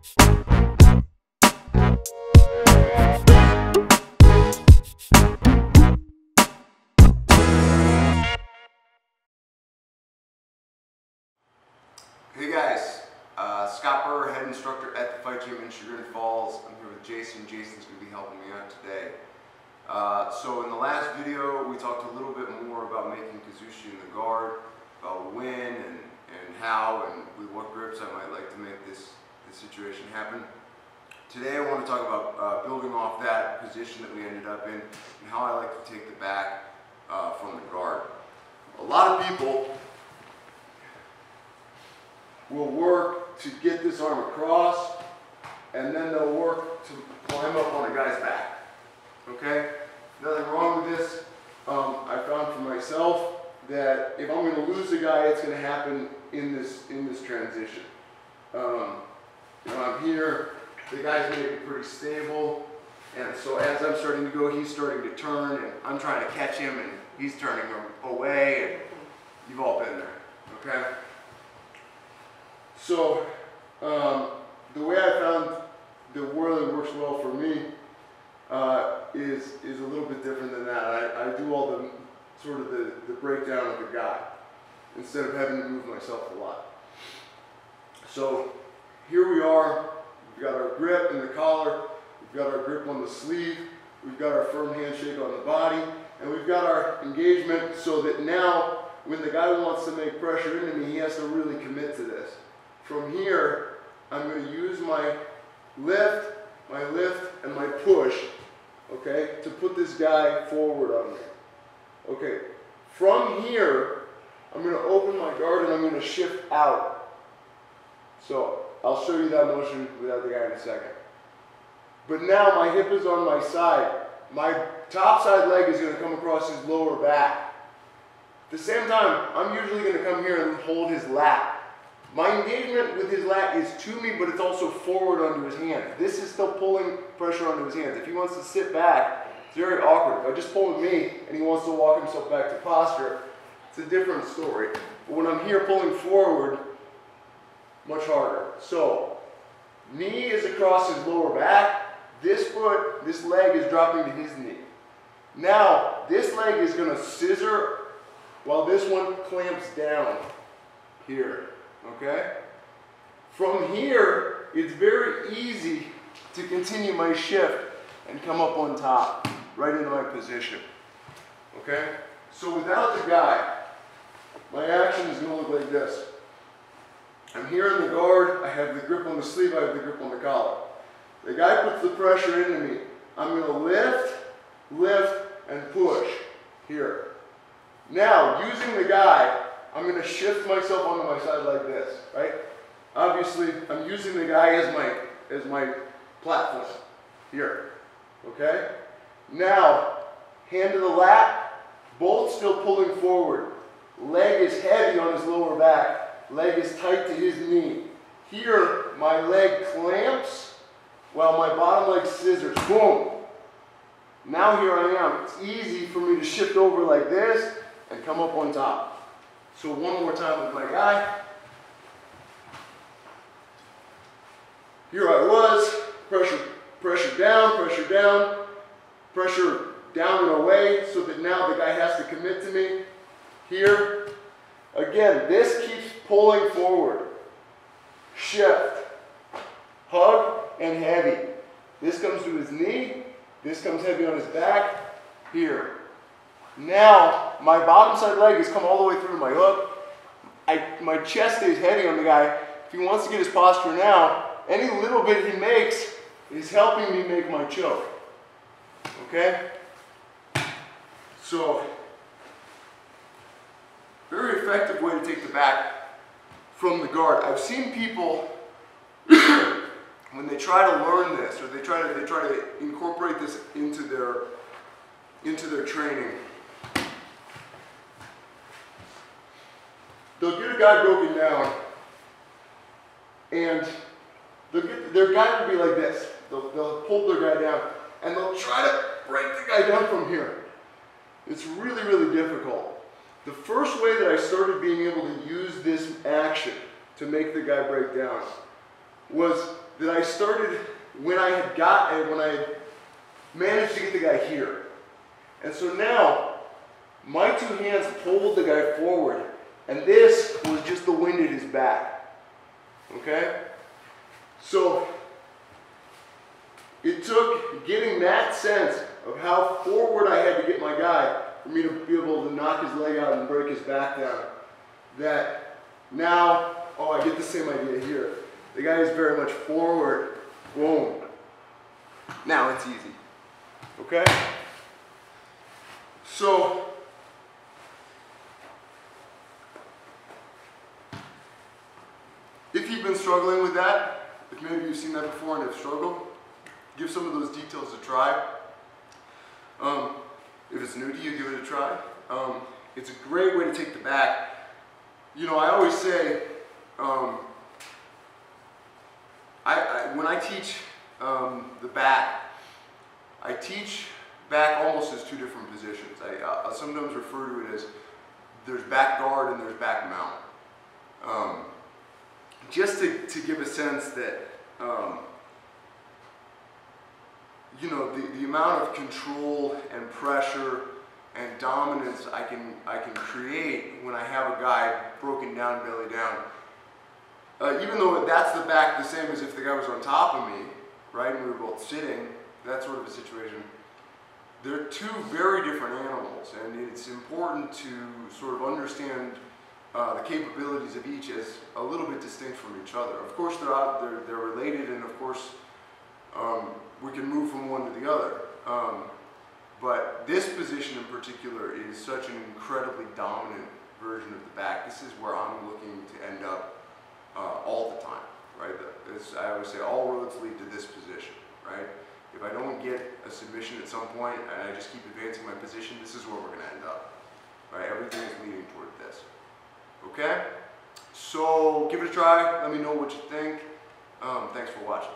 Hey guys, Scott Burr, head instructor at the Fight Gym in Chagrin Falls. I'm here with Jason. Jason's going to be helping me out today. So in the last video, we talked a little bit more about making Kuzushi in the guard, about when and how and with what grips I might like to make this situation happen. Today I want to talk about building off that position that we ended up in and how I like to take the back from the guard. A lot of people will work to get this arm across, and then they'll work to climb up on a guy's back. Okay? Nothing wrong with this. I found for myself that if I'm going to lose a guy, it's going to happen in this transition. I'm here, the guy's going to be pretty stable, and so as I'm starting to go, he's starting to turn, and I'm trying to catch him, and he's turning away, and you've all been there. Okay? So, the way I found that really works well for me is a little bit different than that. I do all the sort of the breakdown of the guy instead of having to move myself a lot. So here we are. We've got our grip in the collar. We've got our grip on the sleeve. We've got our firm handshake on the body, and we've got our engagement so that now when the guy wants to make pressure into me, he has to really commit to this. From here, I'm going to use my lift, and my push, okay, to put this guy forward on me. Okay, from here, I'm going to open my guard and I'm going to shift out. So, I'll show you that motion without the guy in a second. But now my hip is on my side. My top side leg is going to come across his lower back. At the same time, I'm usually going to come here and hold his lat. My engagement with his lat is to me, but it's also forward onto his hand. This is still pulling pressure onto his hands. If he wants to sit back, it's very awkward. If I just pull with me and he wants to walk himself back to posture, it's a different story. But when I'm here pulling forward, much harder. So, knee is across his lower back. This leg is dropping to his knee. Now, this leg is going to scissor while this one clamps down here. Okay? From here, it's very easy to continue my shift and come up on top, right into my position. Okay? So without the guy, my action is going to look like this. I'm here in the guard, I have the grip on the sleeve, I have the grip on the collar. The guy puts the pressure into me. I'm going to lift, and push here. Now, using the guy, I'm going to shift myself onto my side like this, right? Obviously, I'm using the guy as my platform here, okay? Now, hand to the lat, both still pulling forward. Leg is heavy on his lower back. Leg is tight to his knee. Here, my leg clamps while my bottom leg scissors. Boom! Now here I am. It's easy for me to shift over like this and come up on top. So one more time with my guy. Here I was, pressure down, pressure down and away so that now the guy has to commit to me. Here, again, this keeps pulling forward. Shift, hug, and heavy. This comes to his knee, this comes heavy on his back, here. Now, my bottom side leg has come all the way through my hook. My chest stays heavy on the guy. If he wants to get his posture now, any little bit he makes is helping me make my choke. Okay? So, very effective way to take the back from the guard. I've seen people, when they try to learn this, or they try to incorporate this into their training, they'll get a guy broken down, and their guy will be like this. They'll pull their guy down, and they'll try to break the guy down from here. It's really, really difficult. The first way that I started being able to use this action to make the guy break down was that I started when I had managed to get the guy here. And so now, my two hands pulled the guy forward, and this was just the wind at his back, okay? So, it took getting that sense of how forward I had to get my guy for me to be able to knock his leg out and break his back down. That now, oh, I get the same idea here. The guy is very much forward, boom. Now it's easy, okay? So, if you've been struggling with that, if maybe you've seen that before and have struggled, give some of those details a try. If it's new to you, give it a try. It's a great way to take the back. You know, I always say, when I teach the back, I teach back almost as two different positions. I sometimes refer to it as there's back guard and there's back mount. Just to give a sense that, you know, the amount of control and pressure and dominance I can create when I have a guy broken down, belly down. Even though that's the back the same as if the guy was on top of me, right, and we were both sitting, that sort of a situation. They're two very different animals, and it's important to sort of understand the capabilities of each as a little bit distinct from each other. Of course, they're related, and of course, we can move from one to the other. But this position in particular is such an incredibly dominant version of the back. This is where I'm looking to end up all the time, right? I always say all roads lead to this position, right? If I don't get a submission at some point and I just keep advancing my position, this is where we're going to end up, right? Everything is leading toward this, okay? So give it a try. Let me know what you think. Thanks for watching.